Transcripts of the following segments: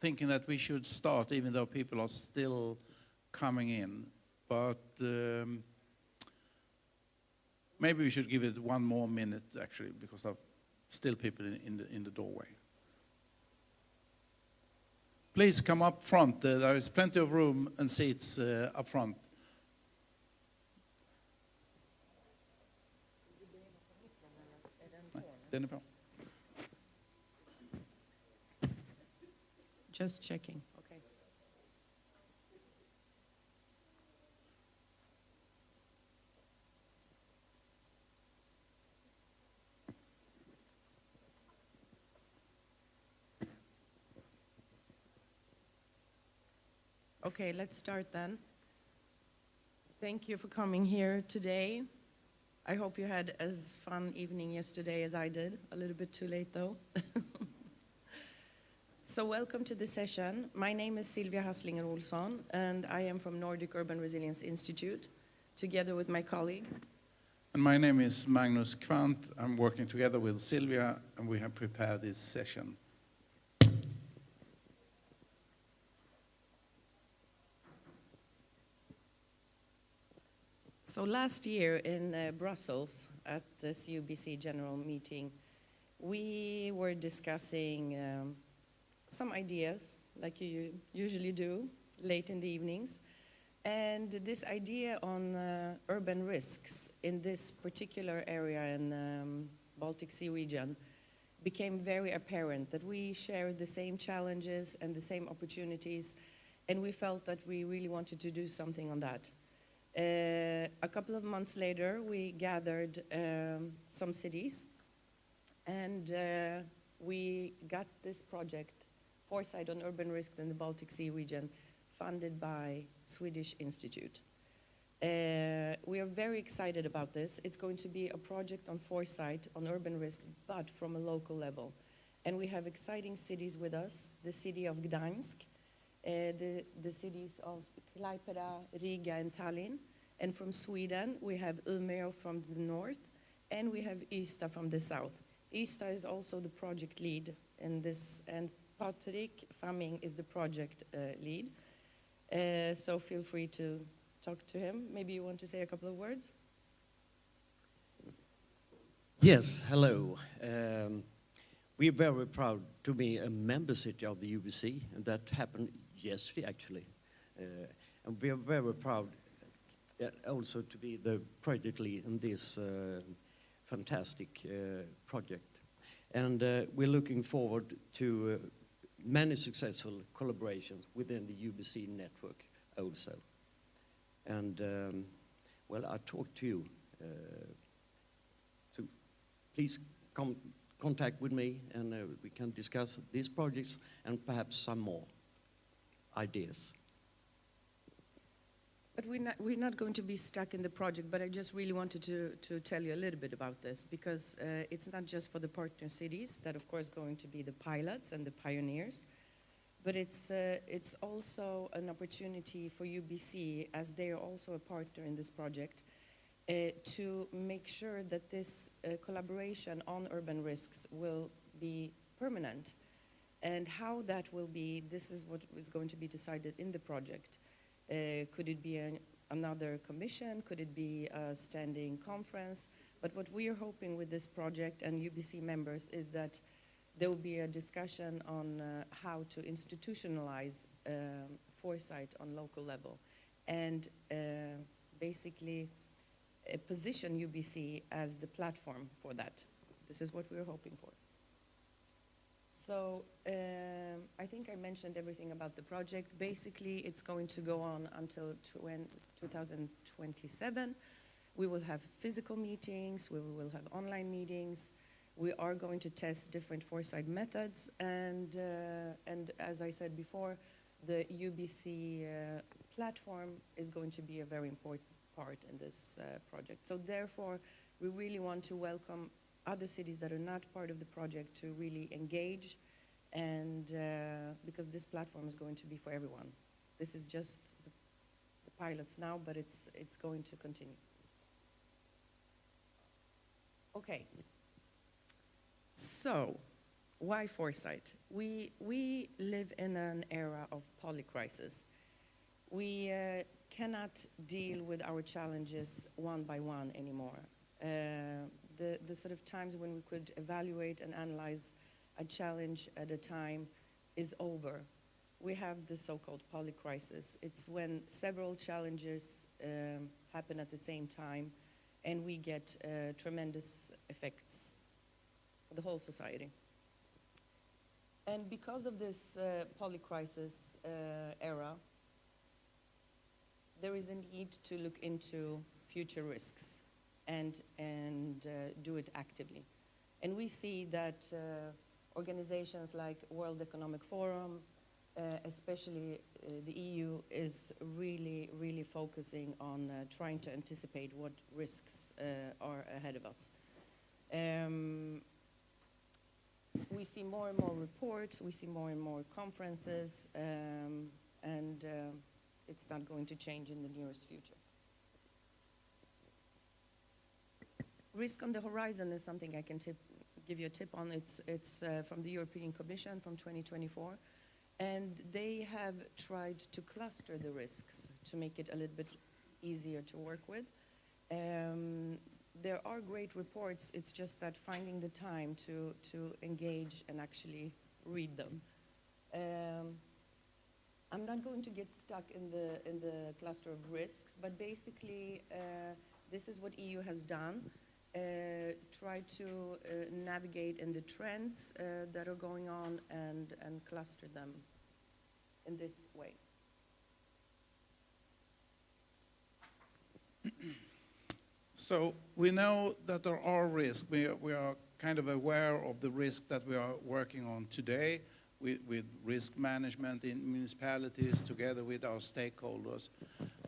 thinking that we should start, even though people are still coming in. But maybe we should give it one more minute, actually, because of still people in the doorway. Please come up front. There is plenty of room and seats up front. Just checking. Okay. Okay, let's start then. Thank you for coming here today. I hope you had as fun evening yesterday as I did. A little bit too late though. So welcome to the session. My name is Sylvia Hasslinger Olsson, and I am from Nordic Urban Resilience Institute, together with my colleague. And my name is Magnus Kvant. I'm working together with Sylvia, and we have prepared this session. So last year in Brussels at this UBC general meeting, we were discussing some ideas, like you usually do, late in the evenings. And this idea on urban risks in this particular area in Baltic Sea region became very apparent that we share the same challenges and the same opportunities, and we felt that we really wanted to do something on that. A couple of months later, we gathered some cities, and we got this project, Foresight on Urban Risk in the Baltic Sea region, funded by Swedish Institute. We are very excited about this. It's going to be a project on foresight on urban risk, but from a local level. And we have exciting cities with us, the city of Gdańsk, the cities of Klaipeda, Riga, and Tallinn. And from Sweden, we have Umeå from the north, and we have Ystad from the south. Ystad is also the project lead in this, and Patrik Famming is the project lead. So feel free to talk to him. Maybe you want to say a couple of words? Yes, hello. We're very proud to be a member city of the UBC, and that happened yesterday, actually. And we are very proud also to be the project lead in this fantastic project. And we're looking forward to many successful collaborations within the UBC network also. And, well, I talk to you. So please contact with me, and we can discuss these projects and perhaps some more ideas. But we're not going to be stuck in the project, but I just really wanted to tell you a little bit about this, because it's not just for the partner cities that, of course, going to be the pilots and the pioneers, but it's also an opportunity for UBC, as they are also a partner in this project, to make sure that this collaboration on urban risks will be permanent. And how that will be, this is what is going to be decided in the project. Could it be another commission? Could it be a standing conference? But what we are hoping with this project and UBC members is that there will be a discussion on how to institutionalize foresight on local level, and basically position UBC as the platform for that. This is what we're hoping for. So I think I mentioned everything about the project. Basically, it's going to go on until 2027. We will have physical meetings, we will have online meetings. We are going to test different foresight methods, and as I said before, the UBC platform is going to be a very important part in this project. So therefore, we really want to welcome other cities that are not part of the project to really engage, and because this platform is going to be for everyone. This is just the pilots now, but it's going to continue. Okay. So, Why foresight? We live in an era of polycrisis. We cannot deal with our challenges one by one anymore. The sort of times when we could evaluate and analyze a challenge at a time is over. We have the so-called polycrisis. It's when several challenges happen at the same time, and we get tremendous effects for the whole society. And because of this polycrisis era, there is a need to look into future risks and do it actively. And we see that organizations like World Economic Forum, especially the EU, is really, really focusing on trying to anticipate what risks are ahead of us. We see more and more reports, we see more and more conferences, and it's not going to change in the nearest future. Risk on the horizon is something I can give you a tip on. It's from the European Commission from 2024, and they have tried to cluster the risks to make it a little bit easier to work with. There are great reports, it's just that finding the time to engage and actually read them. I'm not going to get stuck in the cluster of risks, but basically this is what EU has done. Try to navigate in the trends that are going on and cluster them in this way. So we know that there are risks. We are kind of aware of the risk that we are working on today with risk management in municipalities together with our stakeholders.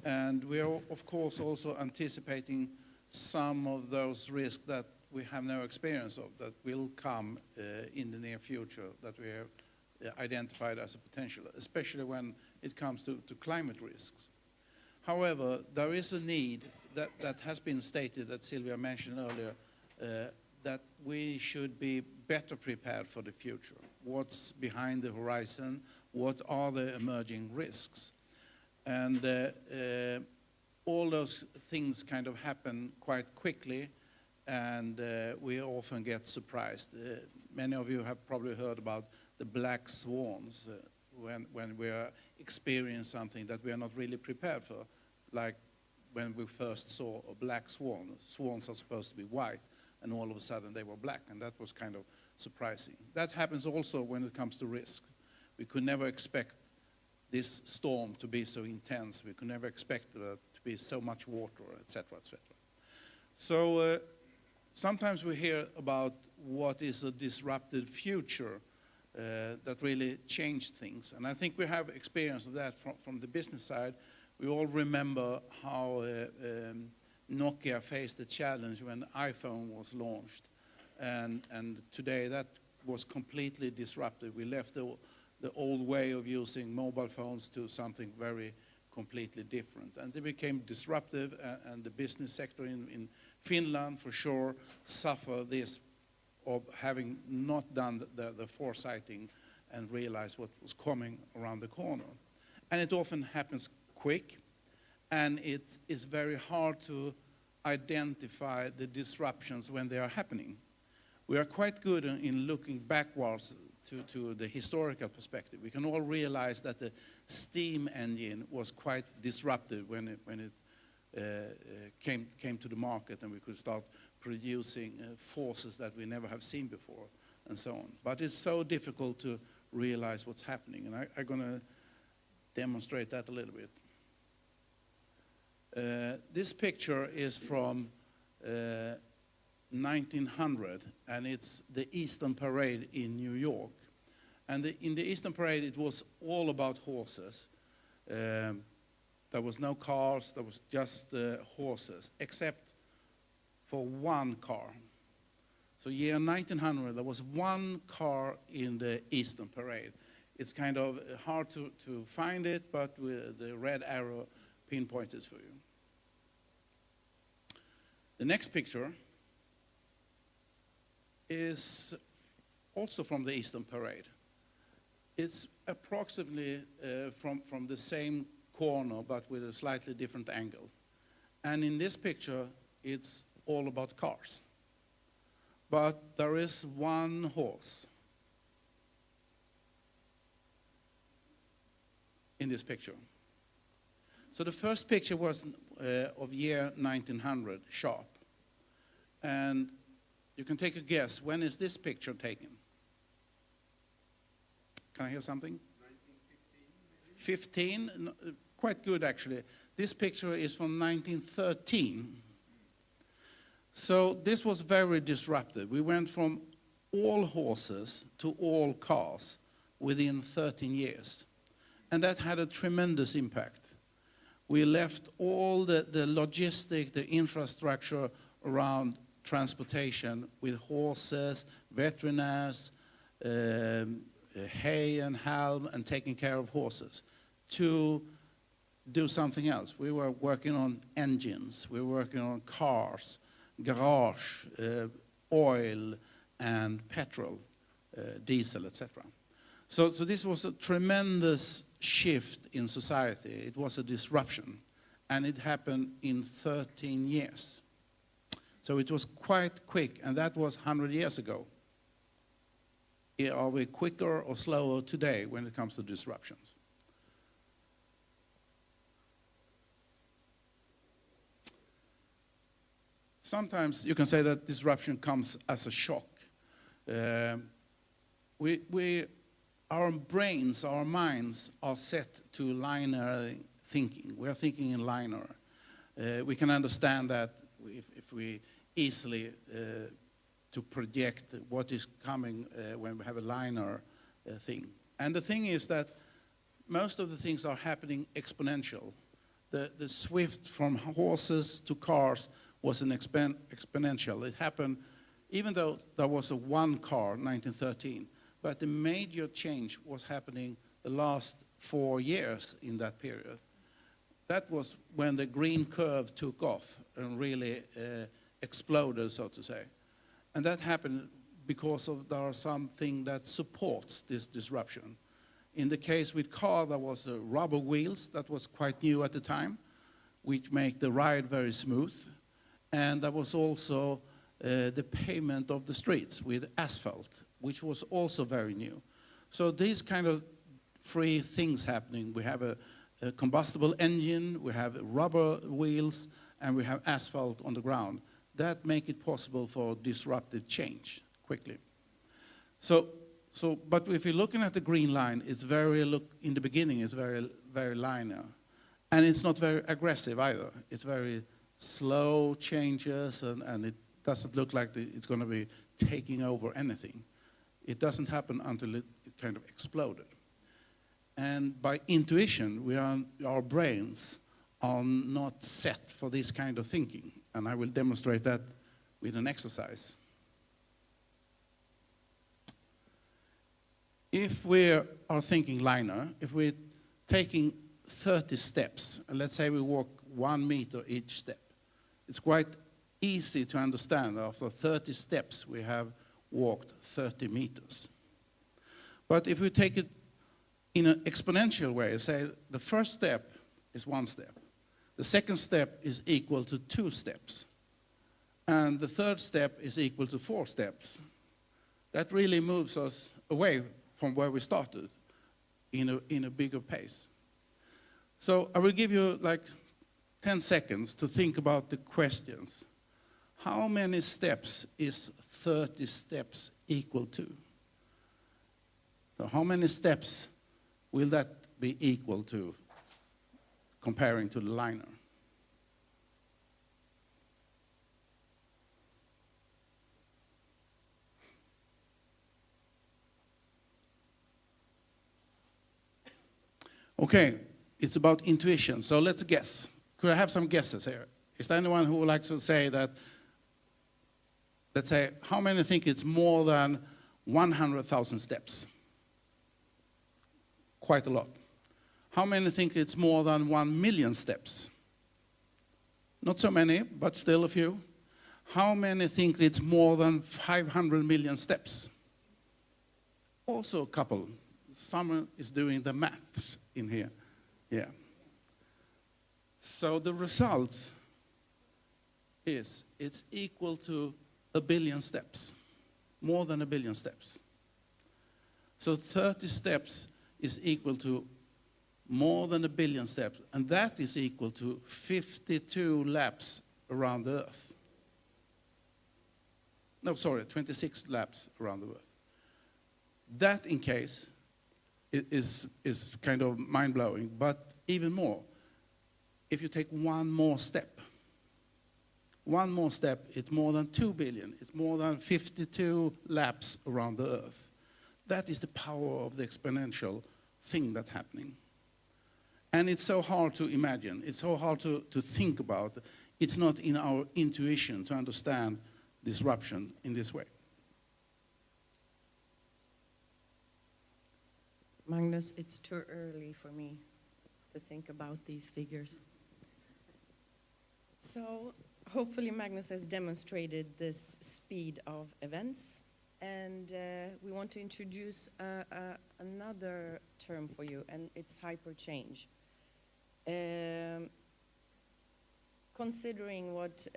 And we are, of course, also anticipating some of those risks that we have no experience of that will come in the near future that we have identified as a potential, especially when it comes to climate risks. However, there is a need that has been stated, that Sylvia mentioned earlier, that we should be better prepared for the future. What's behind the horizon? What are the emerging risks? And all those things kind of happen quite quickly, and we often get surprised. Many of you have probably heard about the black swans when we are experiencing something that we are not really prepared for, like when we first saw a black swan. Swans are supposed to be white, and all of a sudden they were black, and that was kind of surprising. That happens also when it comes to risk. We could never expect this storm to be so intense. We could never expect to be so much water, etc., etc. So sometimes we hear about what is a disrupted future that really changed things. And I think we have experience of that from the business side. We all remember how Nokia faced the challenge when the iPhone was launched. And today that was completely disrupted. We left the old way of using mobile phones to something very completely different. And they became disruptive, and the business sector in Finland for sure suffered this of having not done the foresighting and realized what was coming around the corner. And it often happens quick, and it is very hard to identify the disruptions when they are happening. We are quite good in looking backwards to the historical perspective. We can all realize that the steam engine was quite disruptive when it came to the market, and we could start producing forces that we never have seen before, and so on. But it's so difficult to realize what's happening, and I'm going to demonstrate that a little bit. This picture is from 1900, and it's the Eastern Parade in New York. And in the Eastern Parade, it was all about horses. There was no cars, there was just horses, except for one car. So year 1900, there was one car in the Eastern Parade. It's kind of hard to find it, but with the red arrow pinpoints it for you. The next picture is also from the Eastern Parade. It's approximately from the same corner, but with a slightly different angle. And in this picture, it's all about cars. But there is one horse in this picture. So the first picture was of year 1900, sharp. And you can take a guess, when is this picture taken? Can I hear something? 1915, 15? Quite good, actually. This picture is from 1913. So this was very disruptive. We went from all horses to all cars within 13 years. And that had a tremendous impact. We left all the logistic, the infrastructure around transportation with horses, veterinarians, hay and halm, and taking care of horses to do something else. We were working on engines, we were working on cars, garage, oil, and petrol, diesel, etc. So this was a tremendous shift in society. It was a disruption, and it happened in 13 years. So it was quite quick, and that was 100 years ago. Are we quicker or slower today when it comes to disruptions? Sometimes you can say that disruption comes as a shock. Our brains, our minds are set to linear thinking. We are thinking in linear. We can understand that if we easily to project what is coming when we have a linear thing. And the thing is that most of the things are happening exponential. The swift from horses to cars was an exponential. It happened, even though there was a one car, 1913, but the major change was happening the last 4 years in that period. That was when the green curve took off and really exploded, so to say. And that happened because there are something that supports this disruption. In the case with car, there was rubber wheels that was quite new at the time, which make the ride very smooth. And there was also the pavement of the streets with asphalt, which was also very new. So these kind of three things happening. We have a combustible engine, we have rubber wheels, and we have asphalt on the ground. That make it possible for disruptive change quickly. But if you're looking at the green line, it's in the beginning, it's very, very linear. And it's not very aggressive either. It's very slow changes, and it doesn't look like it's going to be taking over anything. It doesn't happen until it kind of exploded. And by intuition, our brains are not set for this kind of thinking. And I will demonstrate that with an exercise. If we are thinking linear, if we're taking 30 steps, and let's say we walk 1 meter each step, it's quite easy to understand after 30 steps we have walked 30 meters. But if we take it in an exponential way, say the first step is 1 step, the second step is equal to 2 steps, and the third step is equal to 4 steps. That really moves us away from where we started in a bigger pace. So I will give you like 10 seconds to think about the questions. How many steps is 30 steps equal to? So how many steps will that be equal to comparing to the liner? Okay, it's about intuition, so let's guess. Could I have some guesses here? Is there anyone who would like to say that, let's say, how many think it's more than 100,000 steps? Quite a lot. How many think it's more than 1 million steps? Not so many, but still a few. How many think it's more than 500 million steps? Also a couple. Someone is doing the maths in here. Yeah. So the results is it's equal to 1 billion steps, more than 1 billion steps. So 30 steps is equal to more than 1 billion steps, and that is equal to 52 laps around the Earth. No, sorry, 26 laps around the Earth. That, in case, is kind of mind-blowing, but even more, if you take one more step, it's more than 2 billion. It's more than 52 laps around the Earth. That is the power of the exponential thing that's happening. And it's so hard to imagine. It's so hard to think about. It's not in our intuition to understand disruption in this way. Magnus, it's too early for me to think about these figures. So hopefully Magnus has demonstrated this speed of events, and we want to introduce another term for you, and it's hyperchange. Considering what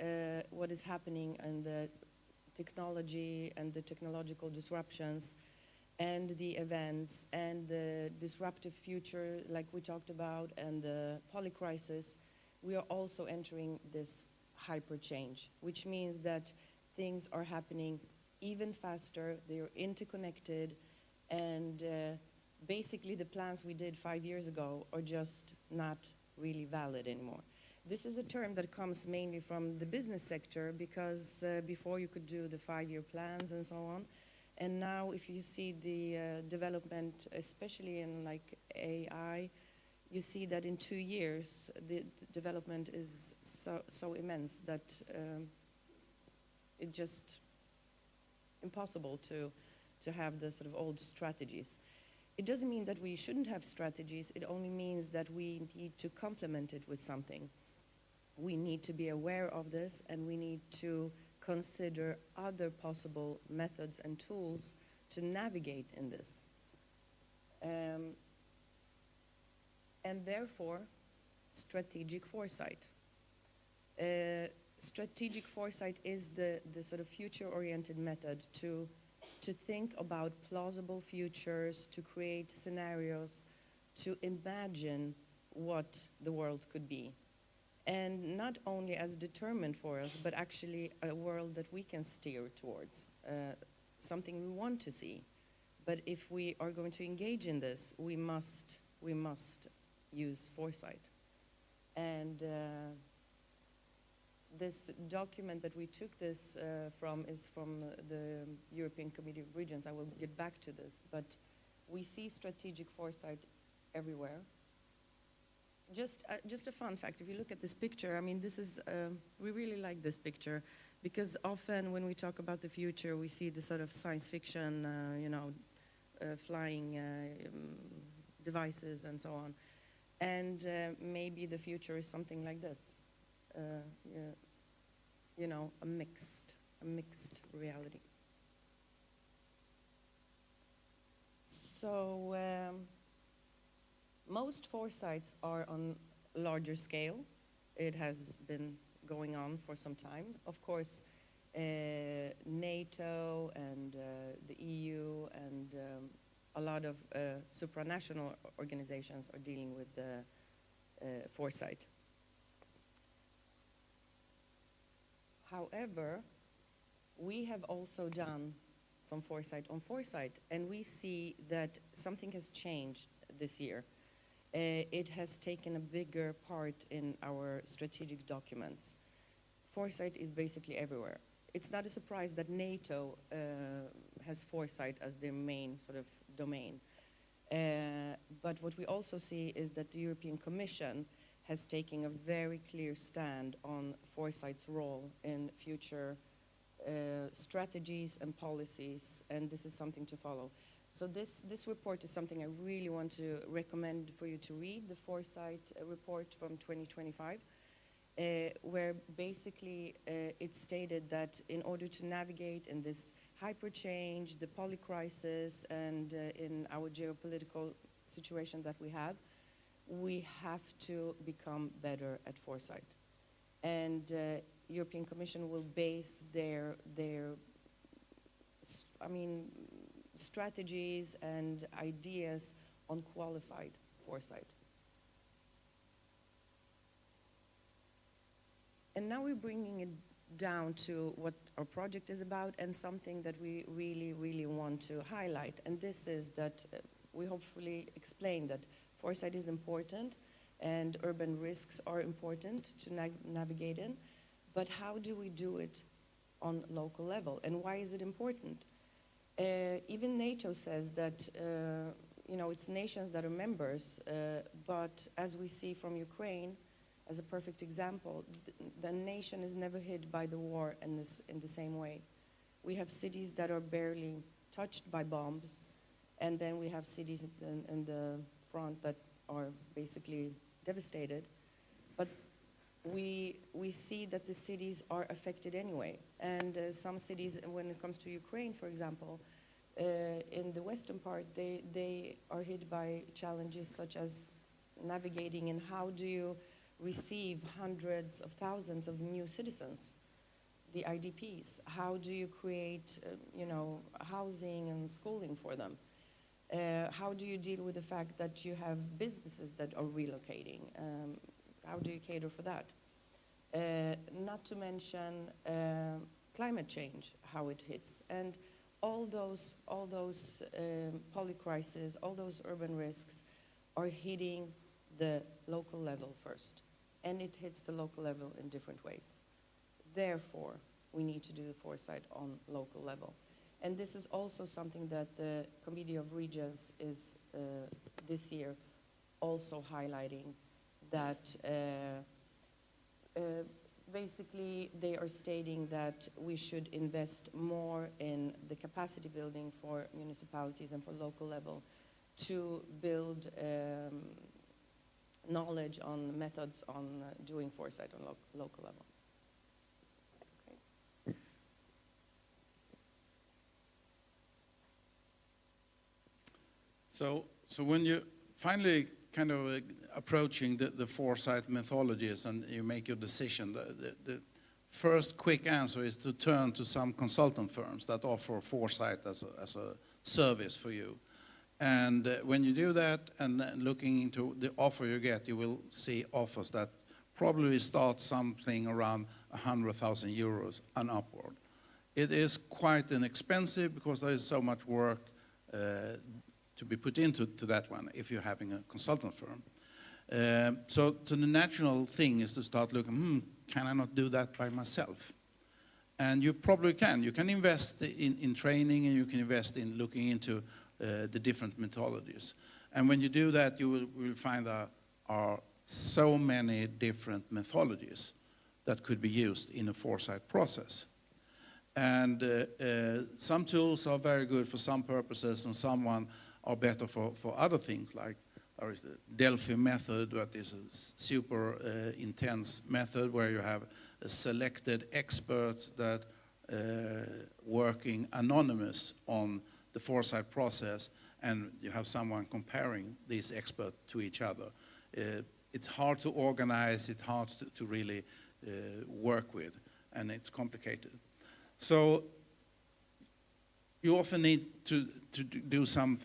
is happening in the technology and the technological disruptions and the events and the disruptive future like we talked about and the polycrisis, we are also entering this hyperchange, which means that things are happening even faster, they are interconnected, and basically the plans we did 5 years ago are just not really valid anymore. This is a term that comes mainly from the business sector because before you could do the 5-year plans and so on. And now if you see the development, especially in like AI, you see that in 2 years, the development is so immense that it's just impossible to have the sort of old strategies. It doesn't mean that we shouldn't have strategies, it only means that we need to complement it with something. We need to be aware of this, and we need to consider other possible methods and tools to navigate in this. And therefore, strategic foresight. Strategic foresight is the sort of future-oriented method to think about plausible futures, to create scenarios, to imagine what the world could be. And not only as determined for us, but actually a world that we can steer towards, something we want to see. But if we are going to engage in this, we must use foresight. And this document that we took this from is from the European Committee of Regions. I will get back to this, but we see strategic foresight everywhere. Just a fun fact, if you look at this picture, I mean, this is, we really like this picture because often when we talk about the future, we see the sort of science fiction, flying devices and so on. And maybe the future is something like this, a mixed reality. So most foresights are on larger scale. It has been going on for some time. Of course, NATO and the EU and a lot of supranational organizations are dealing with the foresight. However, we have also done some foresight on foresight, and we see that something has changed this year. It has taken a bigger part in our strategic documents. Foresight is basically everywhere. It's not a surprise that NATO has foresight as their main sort of domain. But what we also see is that the European Commission has taken a very clear stand on foresight's role in future strategies and policies, and this is something to follow. So this report is something I really want to recommend for you to read, the Foresight report from 2025, where basically it's stated that in order to navigate in this hyper change, the polycrisis, and in our geopolitical situation that we have to become better at foresight. And European Commission will base their strategies and ideas on qualified foresight. And now we're bringing it down to what our project is about and something that we really, really want to highlight. And this is that we hopefully explain that foresight is important and urban risks are important to navigate in. But how do we do it on local level? And why is it important? Even NATO says that it's nations that are members, but as we see from Ukraine, as a perfect example, the nation is never hit by the war in the same way. We have cities that are barely touched by bombs, and then we have cities in the front that are basically devastated. But we see that the cities are affected anyway. And some cities, when it comes to Ukraine, for example, in the western part, they are hit by challenges such as navigating and how do you receive hundreds of thousands of new citizens, the IDPs. How do you create, housing and schooling for them? How do you deal with the fact that you have businesses that are relocating? How do you cater for that? Not to mention climate change, how it hits, and all those polycrises, all those urban risks are hitting the local level first. And it hits the local level in different ways. Therefore, we need to do the foresight on local level. And this is also something that the Committee of Regions is this year also highlighting, that basically they are stating that we should invest more in the capacity building for municipalities and for local level to build knowledge on methods on doing foresight on local level. Okay. So when you finally kind of approaching the foresight methodologies and you make your decision, the first quick answer is to turn to some consultant firms that offer foresight as a service for you. And when you do that and looking into the offer you get, you will see offers that probably start something around 100,000 euros and upward. It is quite inexpensive because there is so much work to be put into that one if you're having a consultant firm. So the natural thing is to start looking, can I not do that by myself? And you probably can. You can invest in training and you can invest in looking into the different methodologies. And when you do that, you will find there are so many different methodologies that could be used in a foresight process. And some tools are very good for some purposes and some are better for other things, like there is the Delphi method, that is a super intense method where you have selected experts that working anonymous on the foresight process, and you have someone comparing these experts to each other. It's hard to organize, it's hard to really work with, and it's complicated. So you often need to do some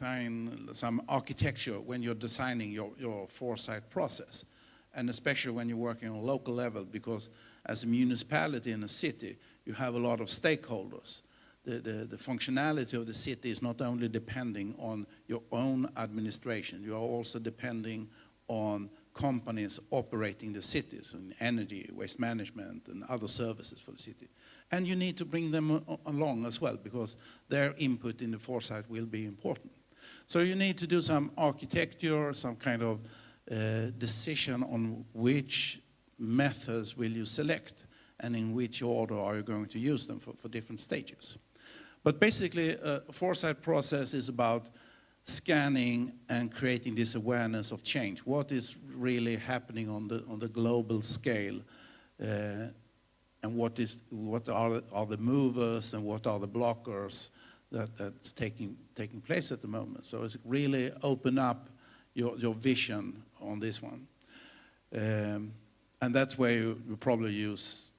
architecture when you're designing your foresight process, and especially when you're working on a local level, because as a municipality in a city, you have a lot of stakeholders. The functionality of the city is not only depending on your own administration, you are also depending on companies operating the cities, and energy, waste management, and other services for the city. And you need to bring them along as well, because their input in the foresight will be important. So you need to do some architecture, some kind of decision on which methods will you select, and in which order are you going to use them for different stages. But basically, a foresight process is about scanning and creating this awareness of change. What is really happening on the global scale? and what are the movers and what are the blockers that's taking place at the moment. So it's really open up your vision on this one. And that's where you probably use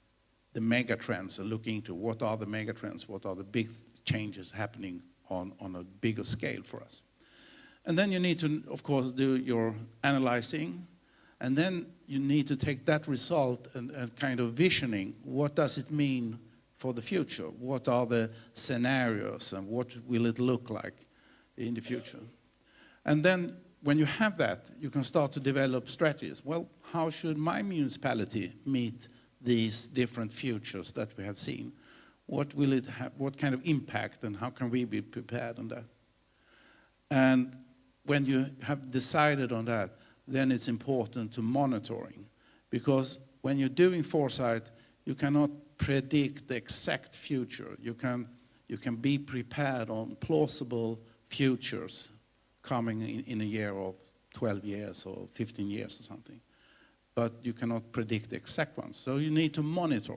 the mega trends and look into what are the mega trends, what are the big changes happening on a bigger scale for us. And then you need to, of course, do your analyzing, and then you need to take that result and kind of visioning. What does it mean for the future? What are the scenarios and what will it look like in the future? And then when you have that, you can start to develop strategies. Well, how should my municipality meet these different futures that we have seen? What will it have, what kind of impact, and how can we be prepared on that? And when you have decided on that, then it's important to monitoring, because when you're doing foresight, you cannot predict the exact future. You can be prepared on plausible futures coming in a year of 12 years or 15 years or something, but you cannot predict the exact ones. So you need to monitor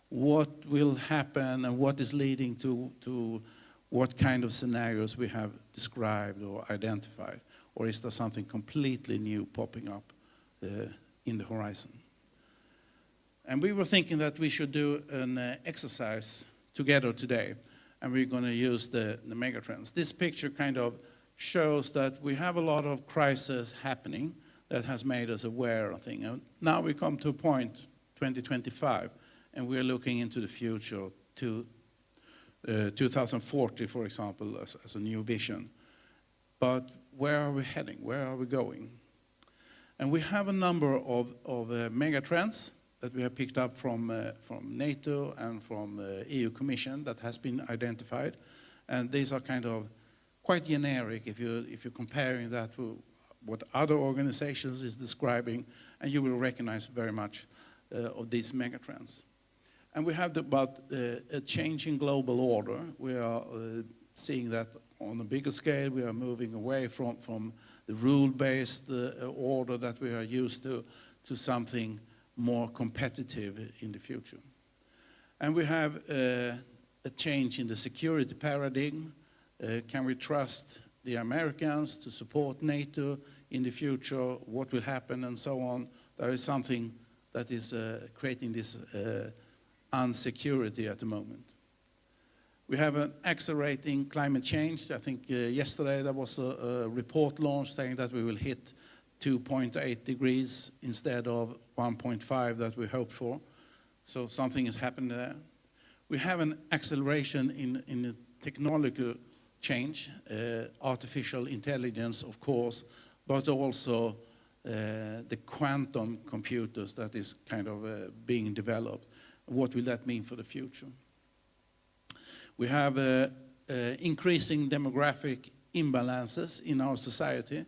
what will happen and what is leading to what kind of scenarios we have described or identified, or is there something completely new popping up in the horizon? And we were thinking that we should do an exercise together today, and we're going to use the megatrends. This picture kind of shows that we have a lot of crises happening that has made us aware of things. And now we come to a point, 2025, and we're looking into the future to 2040, for example, as a new vision. But where are we heading? Where are we going? And we have a number of megatrends that we have picked up from NATO and from the EU Commission that has been identified. And these are kind of quite generic if you're comparing that to what other organizations is describing, and you will recognize very much of these megatrends. And we have about a change in global order. We are seeing that on a bigger scale. We are moving away from the rule-based order that we are used to something more competitive in the future. And we have a change in the security paradigm. Can we trust the Americans to support NATO in the future? What will happen and so on? There is something that is creating this unsecurity at the moment. We have an accelerating climate change. I think yesterday there was a report launched saying that we will hit 2.8 degrees instead of 1.5 that we hoped for. So something is happening there. We have an acceleration in the technological change, artificial intelligence, of course, but also the quantum computers that is kind of being developed. What will that mean for the future? We have increasing demographic imbalances in our society.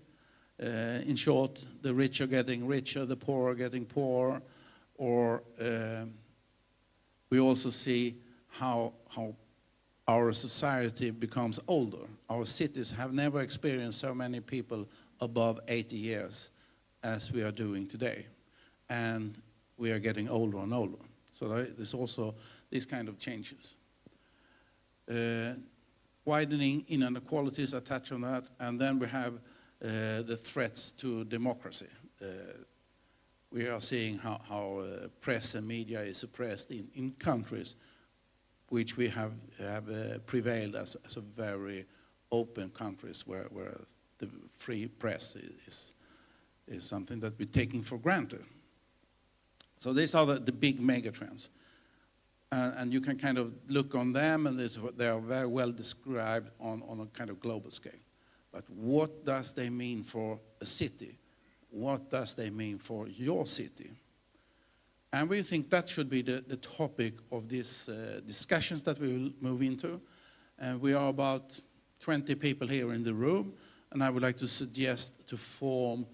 In short, the rich are getting richer, the poor are getting poorer, or we also see how our society becomes older. Our cities have never experienced so many people above 80 years as we are doing today. And we are getting older and older. So there's also these kind of changes. Widening inequalities, I touch on that. And then we have the threats to democracy. We are seeing how press and media is suppressed in countries which we have prevailed as a very open countries where the free press is something that we're taking for granted. So these are the big megatrends. And you can kind of look on them, and they are very well described on a kind of global scale. But what does they mean for a city? What does they mean for your city? And we think that should be the topic of these discussions that we will move into. And we are about 20 people here in the room, and I would like to suggest to form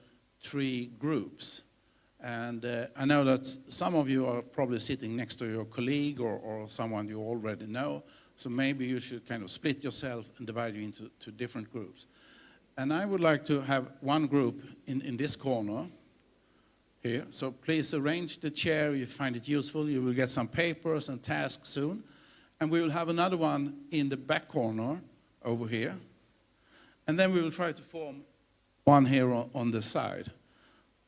3 groups. And I know that some of you are probably sitting next to your colleague or someone you already know, so maybe you should kind of split yourself and divide you into 2 different groups. And I would like to have one group in this corner, here. So please arrange the chair if you find it useful. You will get some papers and tasks soon. And we will have another one in the back corner over here. And then we will try to form one here on the side.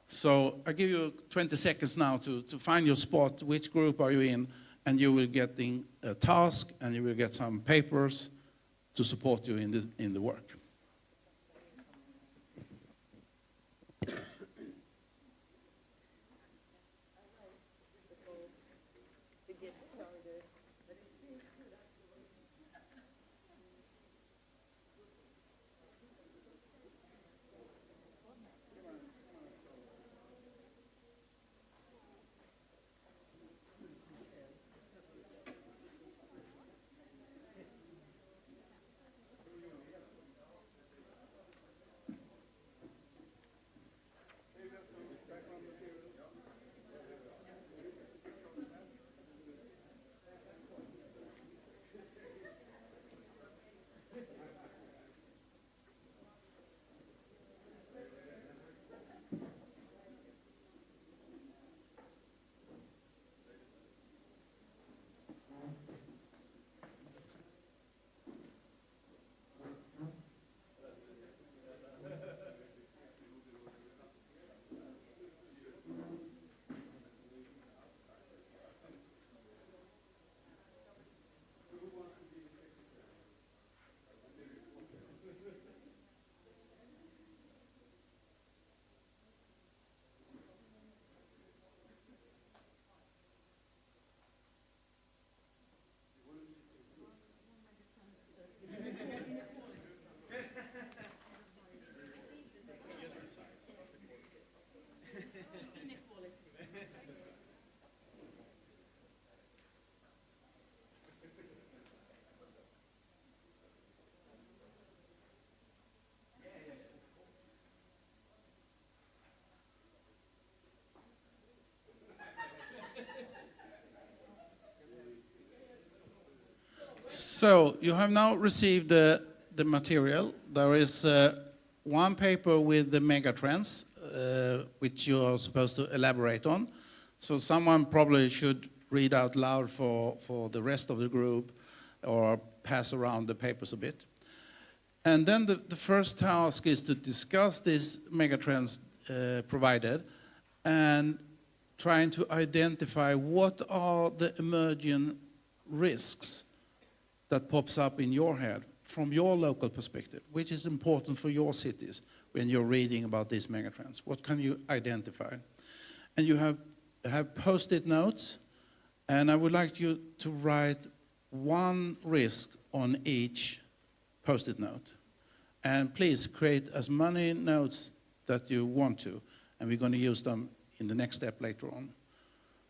So I give you 20 seconds now to find your spot, which group are you in, and you will get a task and you will get some papers to support you in the work. So you have now received the material. There is one paper with the megatrends, which you are supposed to elaborate on. So someone probably should read out loud for the rest of the group or pass around the papers a bit. And then the first task is to discuss these megatrends provided and trying to identify what are the emerging risks that pops up in your head from your local perspective, which is important for your cities when you're reading about these megatrends. What can you identify? And you have post-it notes, and I would like you to write one risk on each post-it note. And please create as many notes that you want to, and we're going to use them in the next step later on.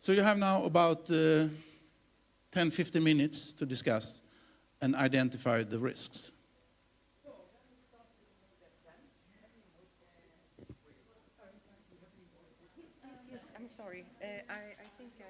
So you have now about 10-15 minutes to discuss and identify the risks. Yes, I'm sorry. I think I...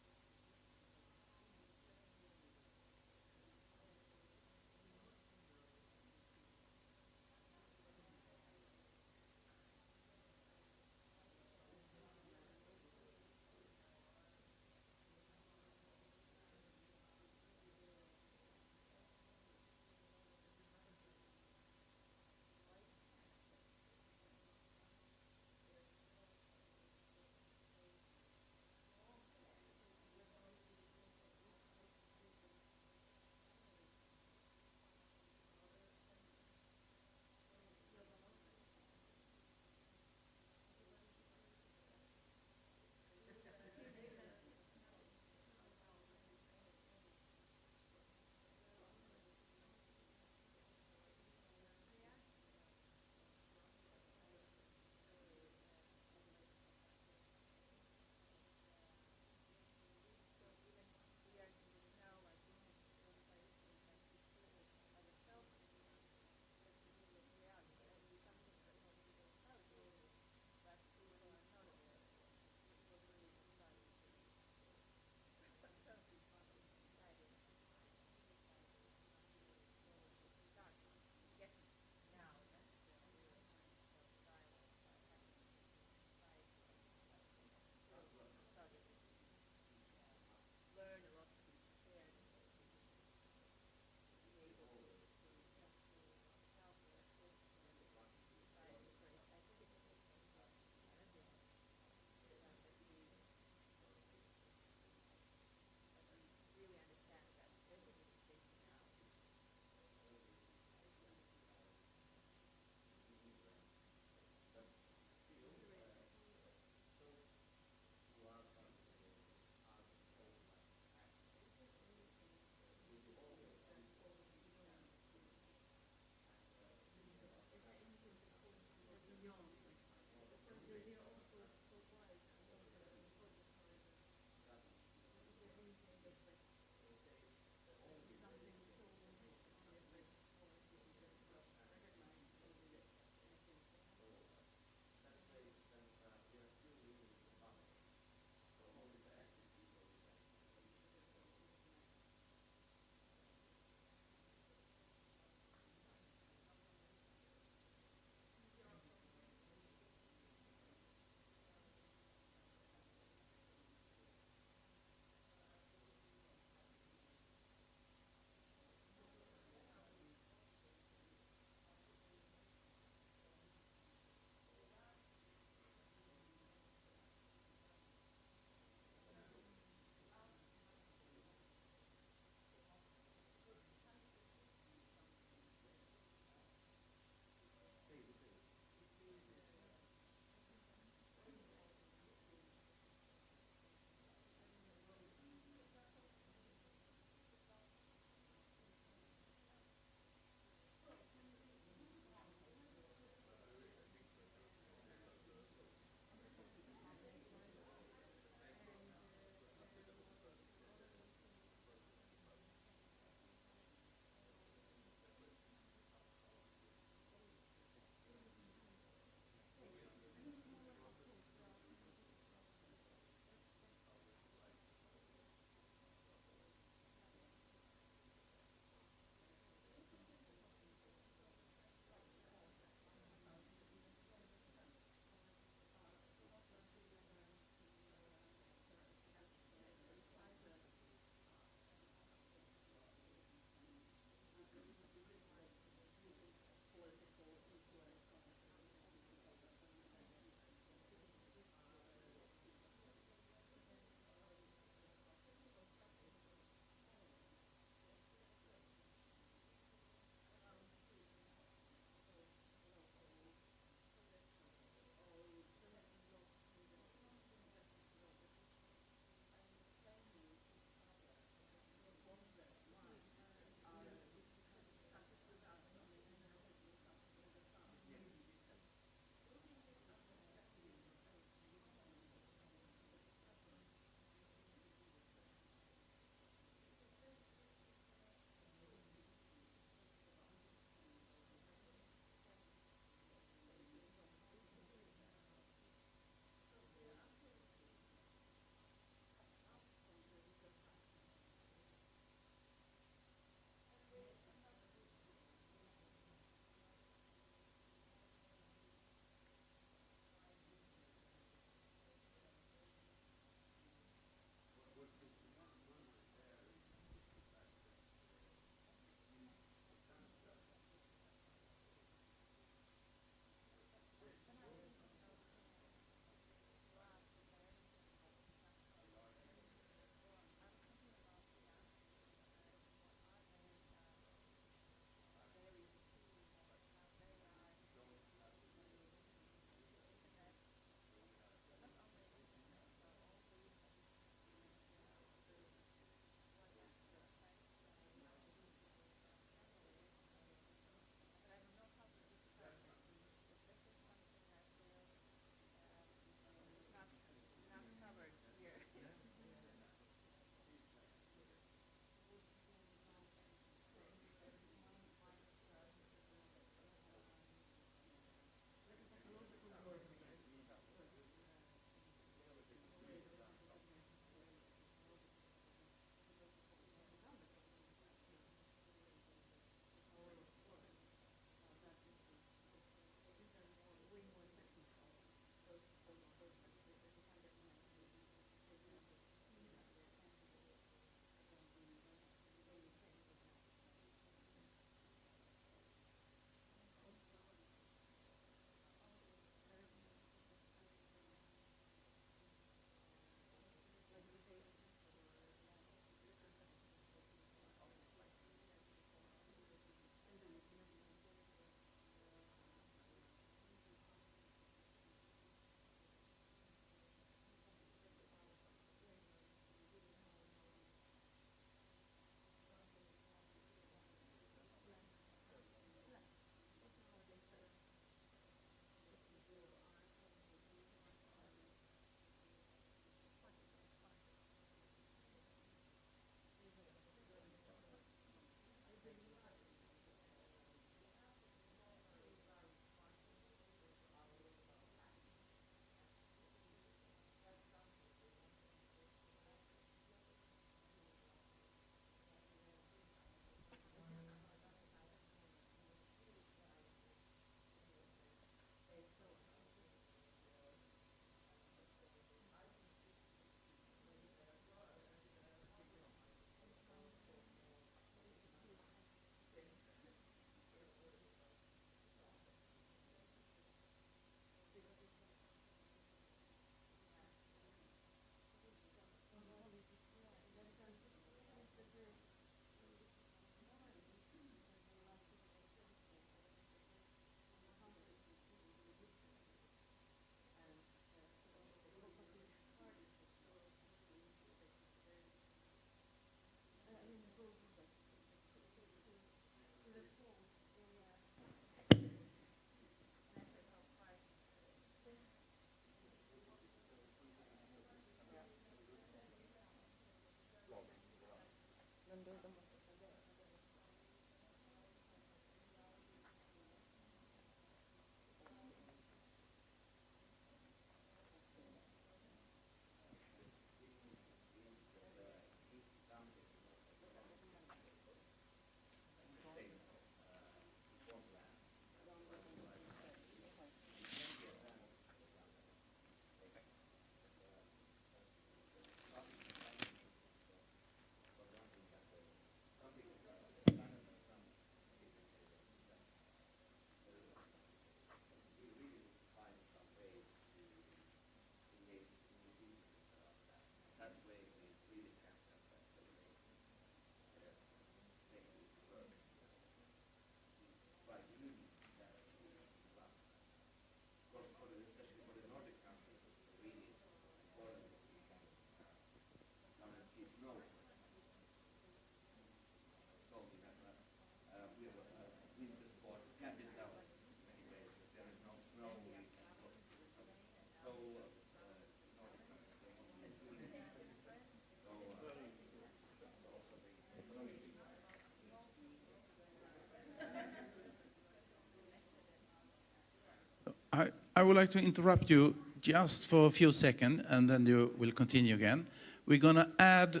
I would like to interrupt you just for a few seconds, and then you will continue again. We're going to add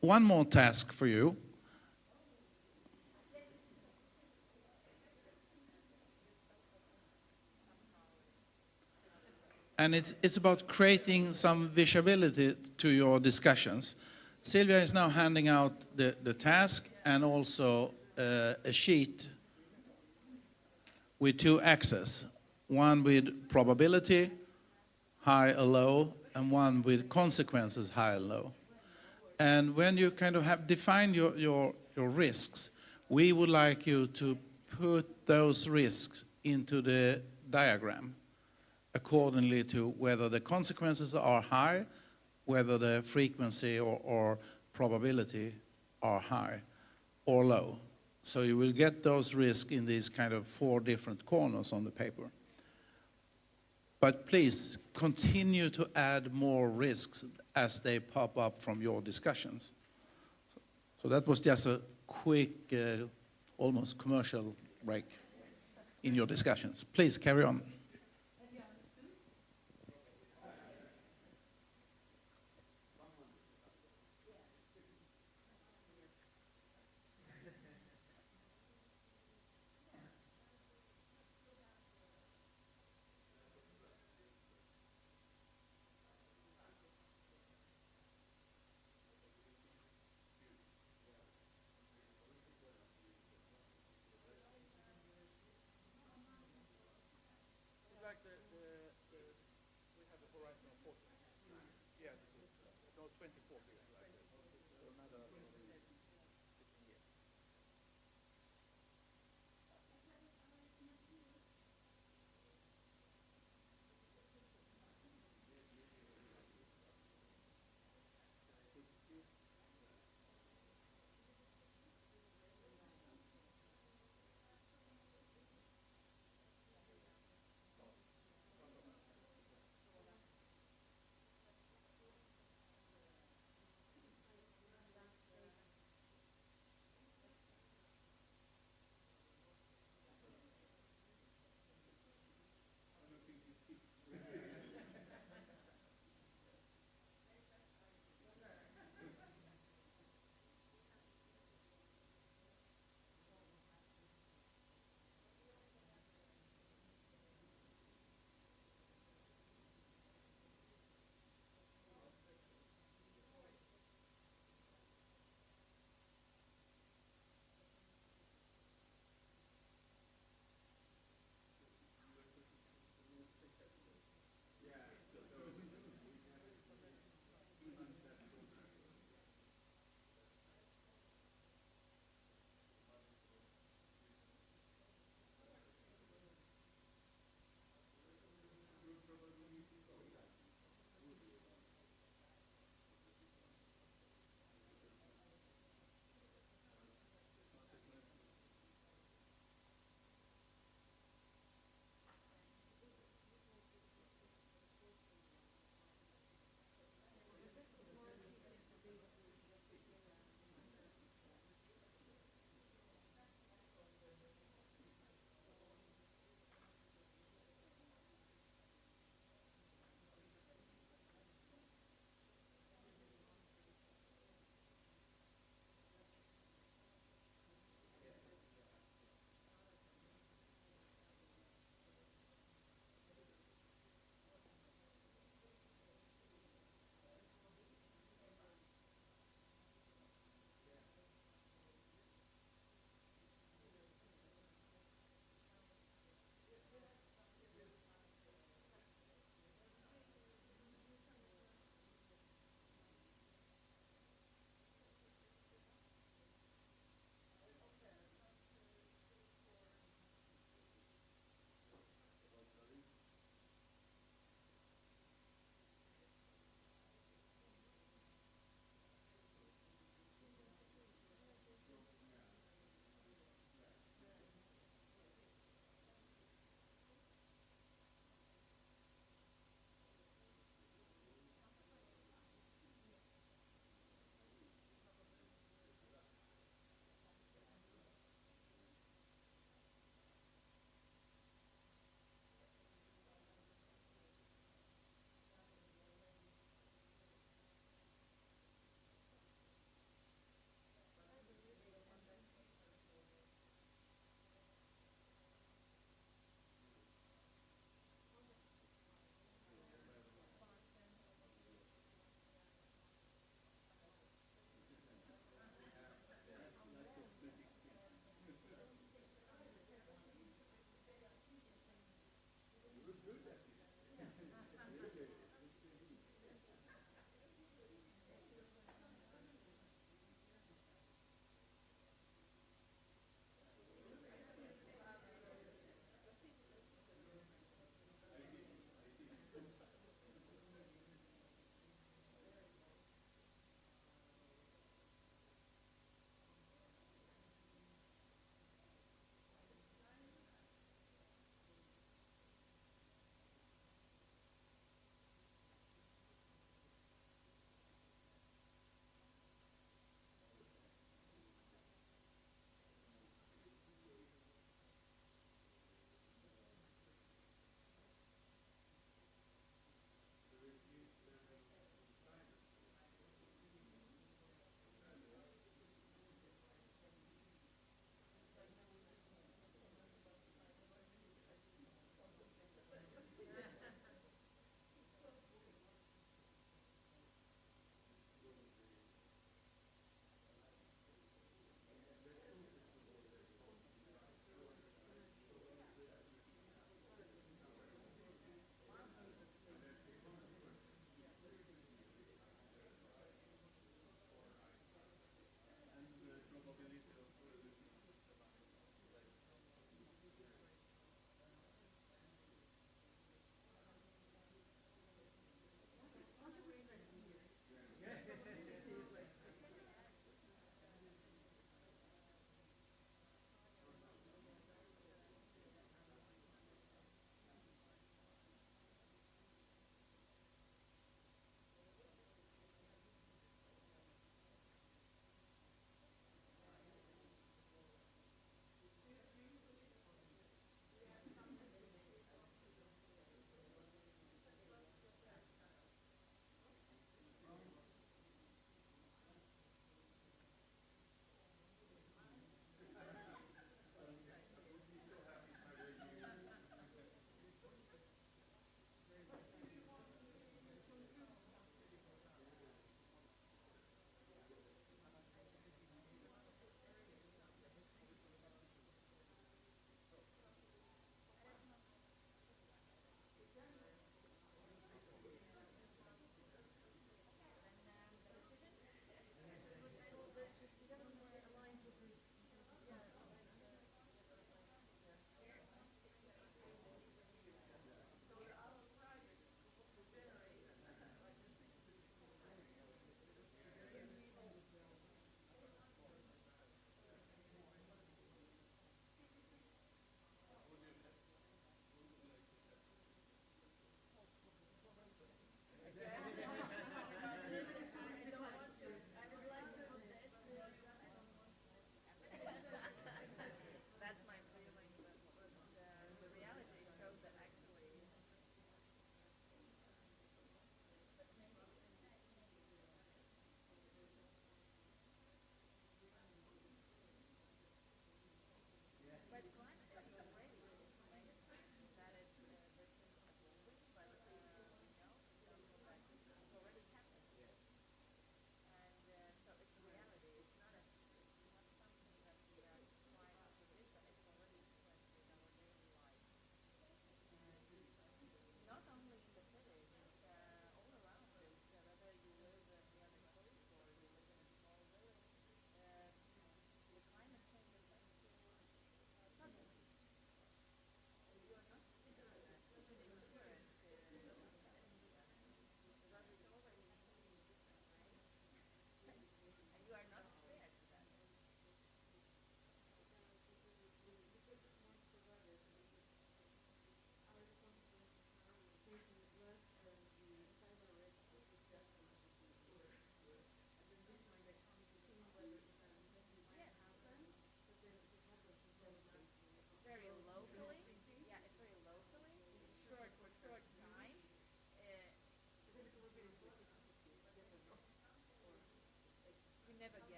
one more task for you. And it's about creating some visibility to your discussions. Sylvia is now handing out the task and also a sheet with 2 axes. One with probability, high or low, and one with consequences, high or low. And when you kind of have defined your risks, we would like you to put those risks into the diagram accordingly to whether the consequences are high, whether the frequency or probability are high or low. So you will get those risks in these kind of 4 different corners on the paper. But please continue to add more risks as they pop up from your discussions. So that was just a quick, almost commercial break in your discussions. Please carry on.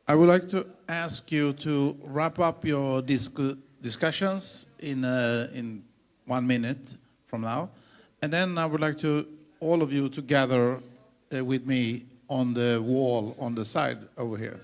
I would like to ask you to wrap up your discussions in 1 minute from now. And then I would like to all of you to gather with me on the wall on the side over here.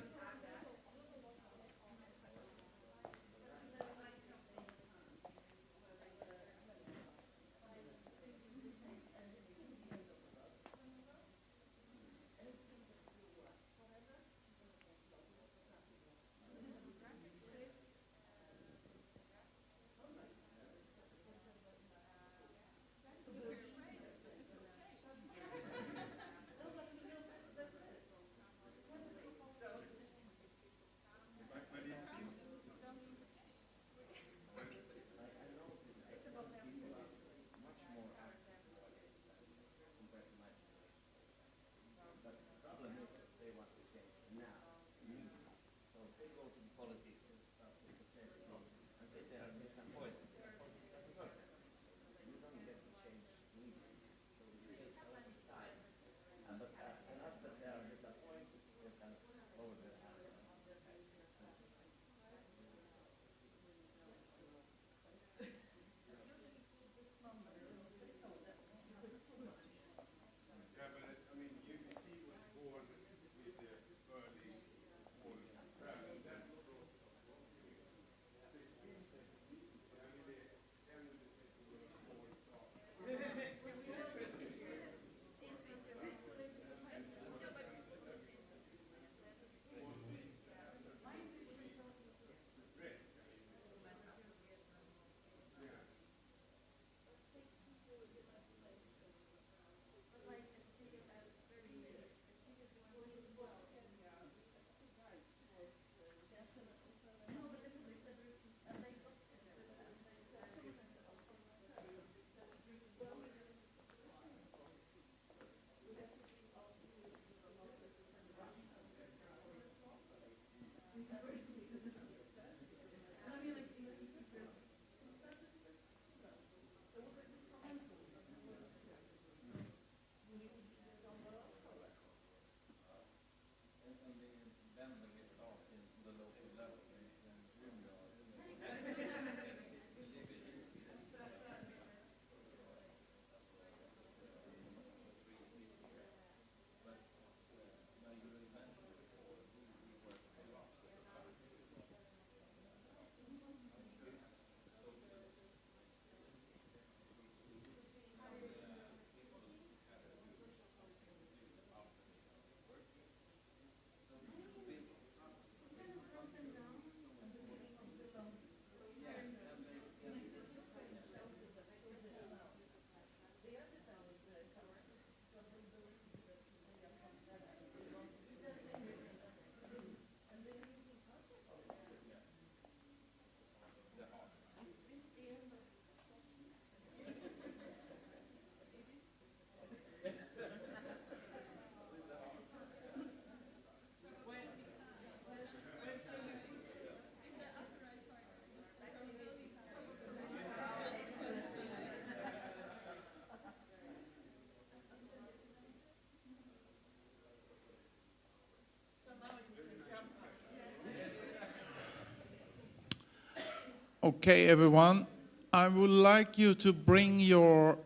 Okay, everyone. I would like you to bring your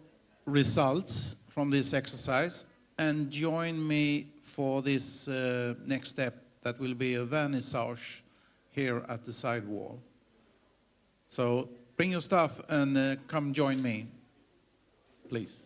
results from this exercise and join me for this next step that will be a vernissage here at the side wall. So bring your stuff and come join me, please.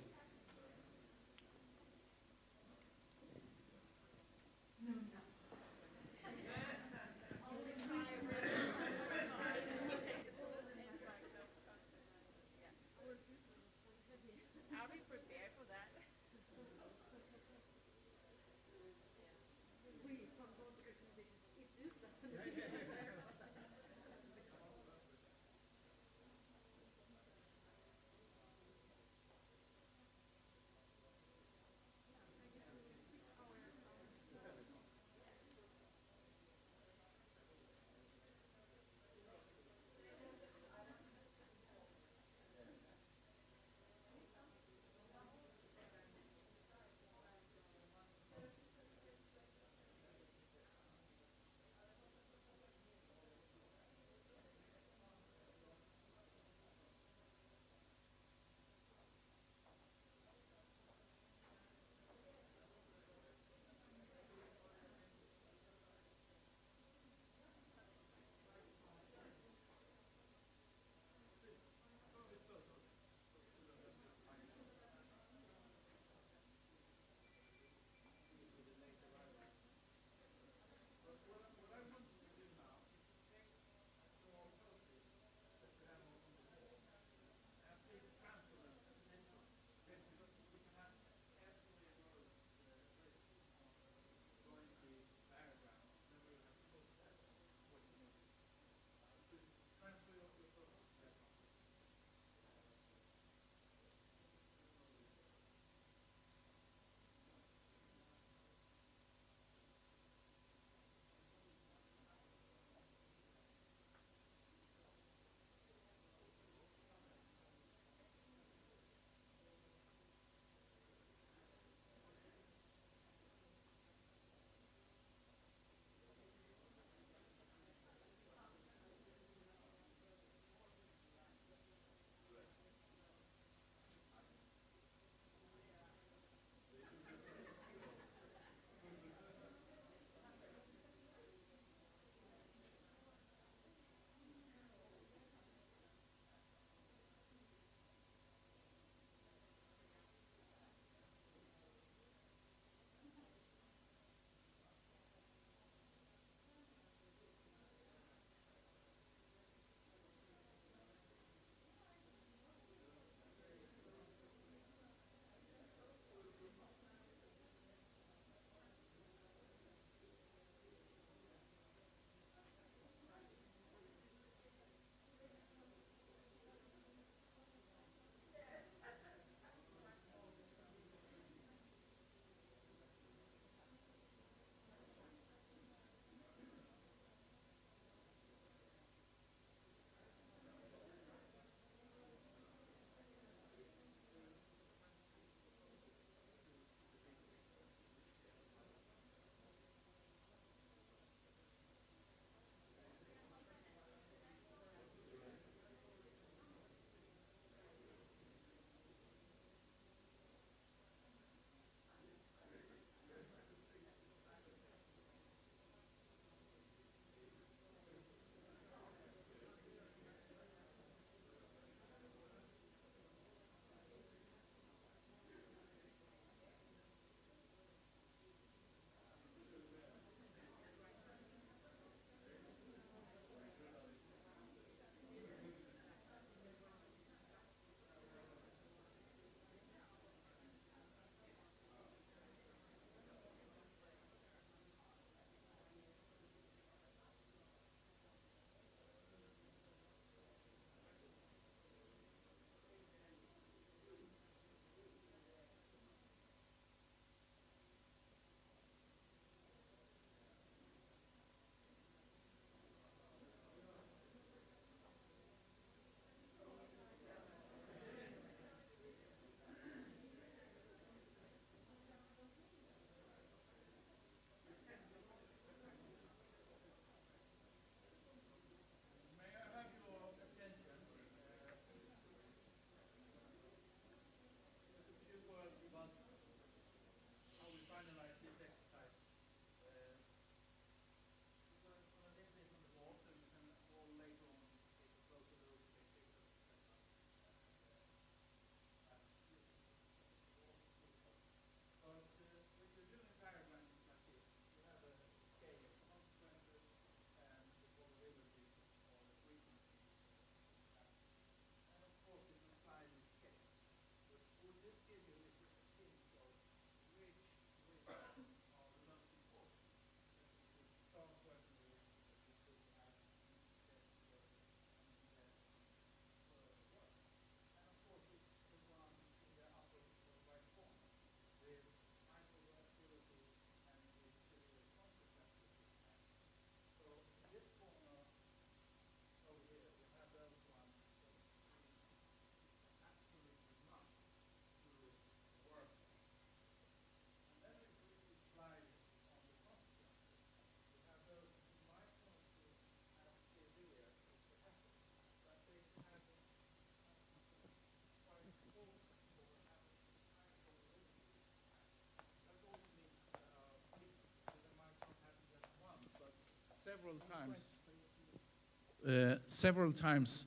several times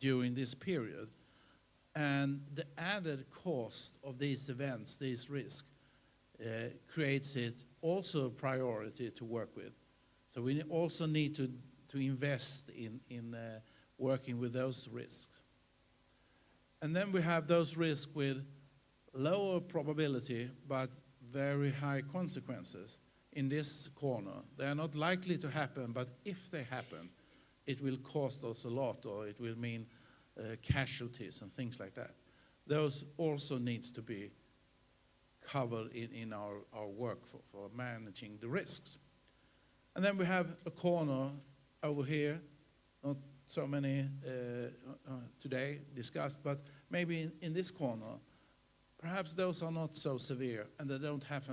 during this period. And the added cost of these events, these risks, creates it also a priority to work with. So we also need to invest in working with those risks. And then we have those risks with lower probability but very high consequences. In this corner, they are not likely to happen, but if they happen, it will cost us a lot, or it will mean casualties and things like that. Those also needs to be covered in our work for managing the risks. And then we have a corner over here, not so many today discussed, but maybe in this corner, perhaps those are not so severe and they don't have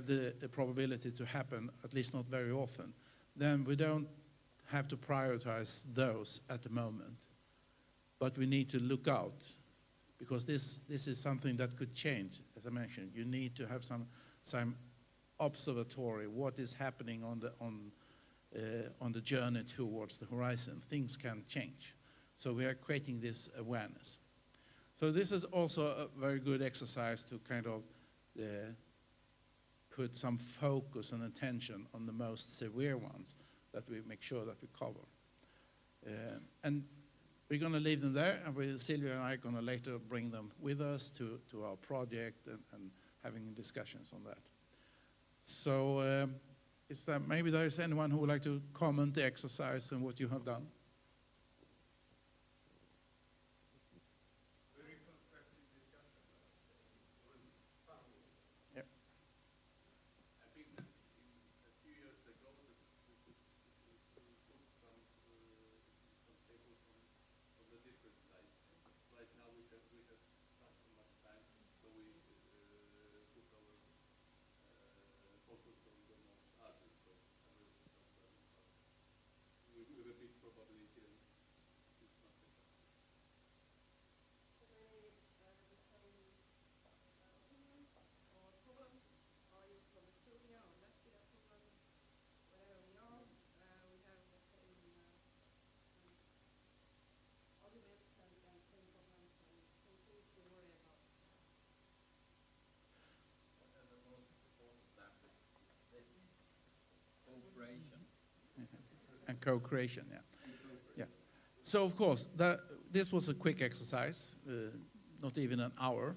the probability to happen, at least not very often. Then we don't have to prioritize those at the moment. But we need to look out, because this is something that could change. As I mentioned, you need to have some observatory, what is happening on the journey towards the horizon. Things can change. So we are creating this awareness. So this is also a very good exercise to kind of put some focus and attention on the most severe ones, that we make sure that we cover. And we're going to leave them there, and Silvia and I are going to later bring them with us to our project and having discussions on that. So maybe there is anyone who would like to comment the exercise and what you have done? And co-creation, yeah. So of course, this was a quick exercise, not even an hour.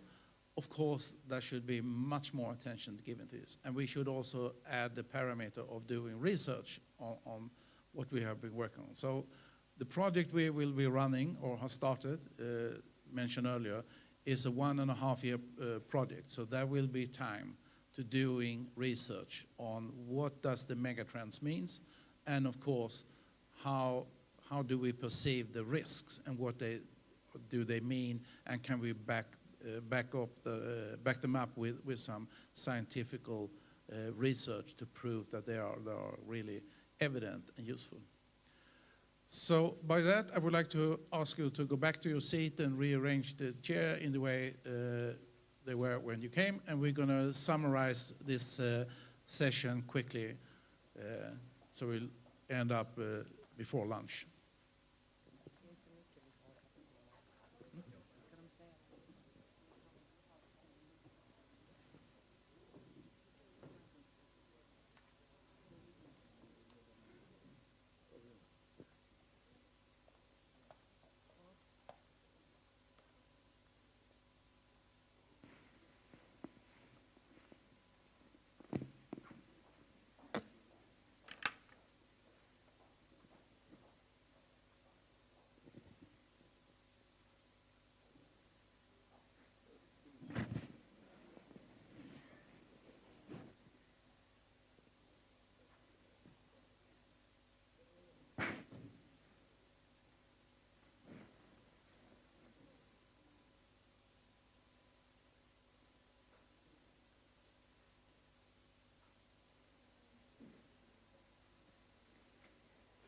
Of course, there should be much more attention given to this. And we should also add the parameter of doing research on what we have been working on. So the project we will be running, or have started, mentioned earlier, is a 1.5-year project. So there will be time to doing research on what does the megatrends means, and of course, how do we perceive the risks, and what do they mean, and can we back them up with some scientific research to prove that they are really evident and useful. So by that, I would like to ask you to go back to your seat and rearrange the chair in the way they were when you came, and we're going to summarize this session quickly, so we'll end up before lunch.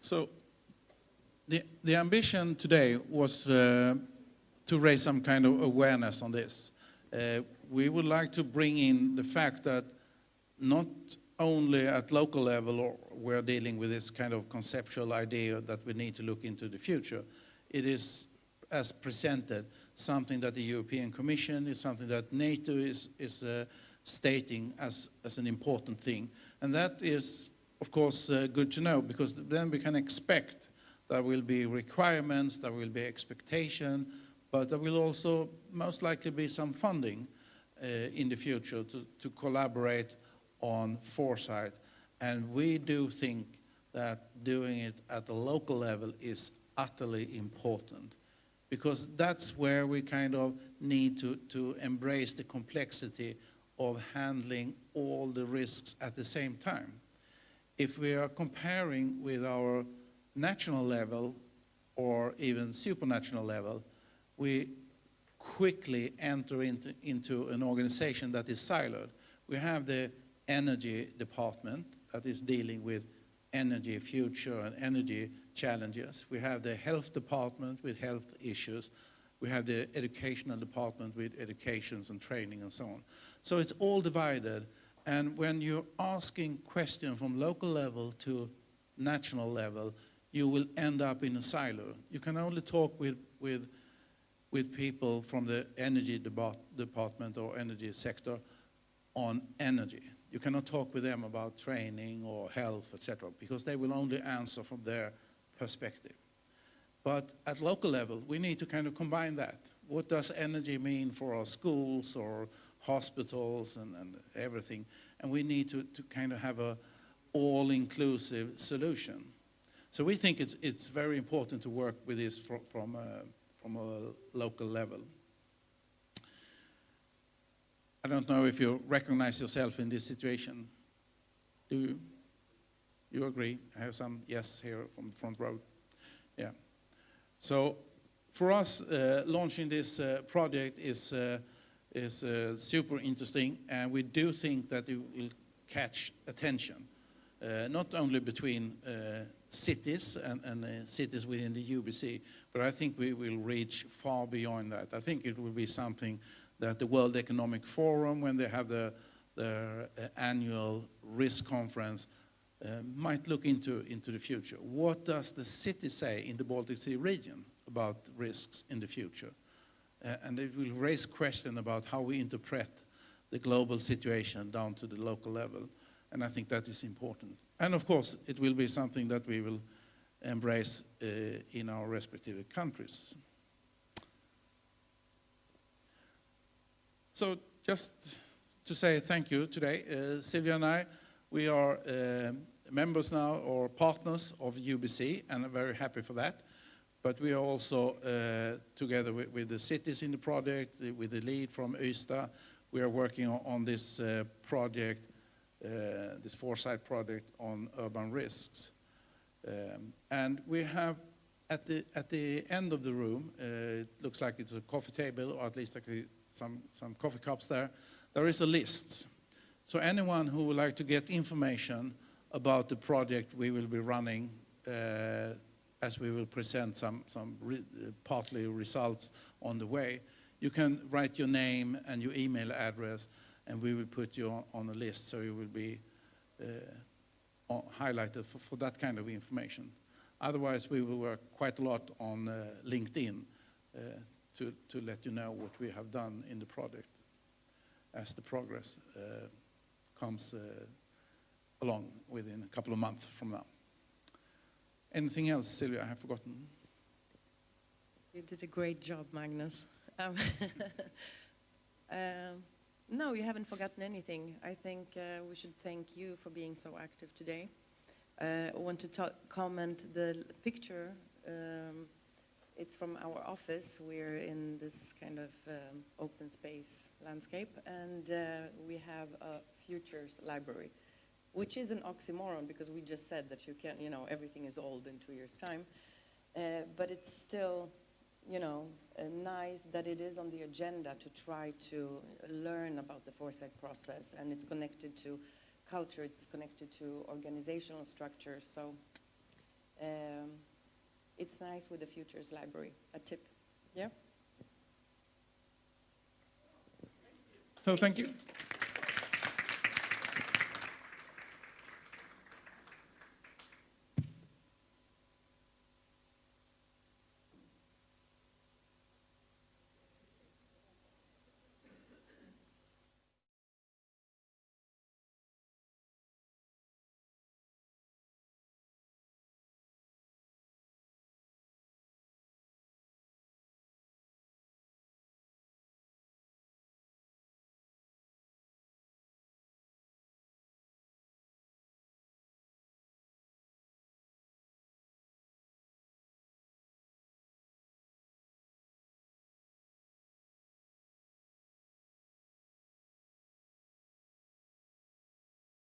So the ambition today was to raise some kind of awareness on this. We would like to bring in the fact that not only at local level we're dealing with this kind of conceptual idea that we need to look into the future. It is, as presented, something that the European Commission is something that NATO is stating as an important thing. And that is, of course, good to know, because then we can expect there will be requirements, there will be expectation, but there will also most likely be some funding in the future to collaborate on foresight. And we do think that doing it at the local level is utterly important, because that's where we kind of need to embrace the complexity of handling all the risks at the same time. If we are comparing with our national level or even supranational level, we quickly enter into an organization that is siloed. We have the energy department that is dealing with energy future and energy challenges. We have the health department with health issues. We have the educational department with educations and training and so on. So it's all divided. And when you're asking questions from local level to national level, you will end up in a silo. You can only talk with people from the energy department or energy sector on energy. You cannot talk with them about training or health, etc., because they will only answer from their perspective. But at local level, we need to kind of combine that. What does energy mean for our schools or hospitals and everything? And we need to kind of have a all-inclusive solution. So we think it's very important to work with this from a local level. I don't know if you recognize yourself in this situation. Do you? You agree? I have some yes here from the front row. Yeah. So for us, launching this project is super interesting, and we do think that it will catch attention, not only between cities and cities within the UBC, but I think we will reach far beyond that. I think it will be something that the World Economic Forum, when they have their annual risk conference, might look into the future. What does the city say in the Baltic Sea region about risks in the future? And it will raise questions about how we interpret the global situation down to the local level. And I think that is important. And of course, it will be something that we will embrace in our respective countries. So just to say thank you today, Sylvia and I, we are members now or partners of UBC, and I'm very happy for that. But we are also, together with the cities in the project, with the lead from Ystad, we are working on this project, this foresight project on urban risks. And we have, at the end of the room, it looks like it's a coffee table, or at least like some coffee cups there. There is a list. So anyone who would like to get information about the project we will be running, as we will present some partly results on the way, you can write your name and your email address, and we will put you on a list, so you will be highlighted for that kind of information. Otherwise, we will work quite a lot on LinkedIn to let you know what we have done in the project as the progress comes along within a couple of months from now. Anything else, Sylvia, I have forgotten? You did a great job, Magnus. No, you haven't forgotten anything. I think we should thank you for being so active today. I want to comment the picture. It's from our office. We're in this kind of open space landscape, and we have a futures library, which is an oxymoron because we just said that you can't, everything is old in 2 years' time. But it's still, nice that it is on the agenda to try to learn about the foresight process, and it's connected to culture, it's connected to organizational structure. So it's nice with the futures library. A tip, yeah? So thank you.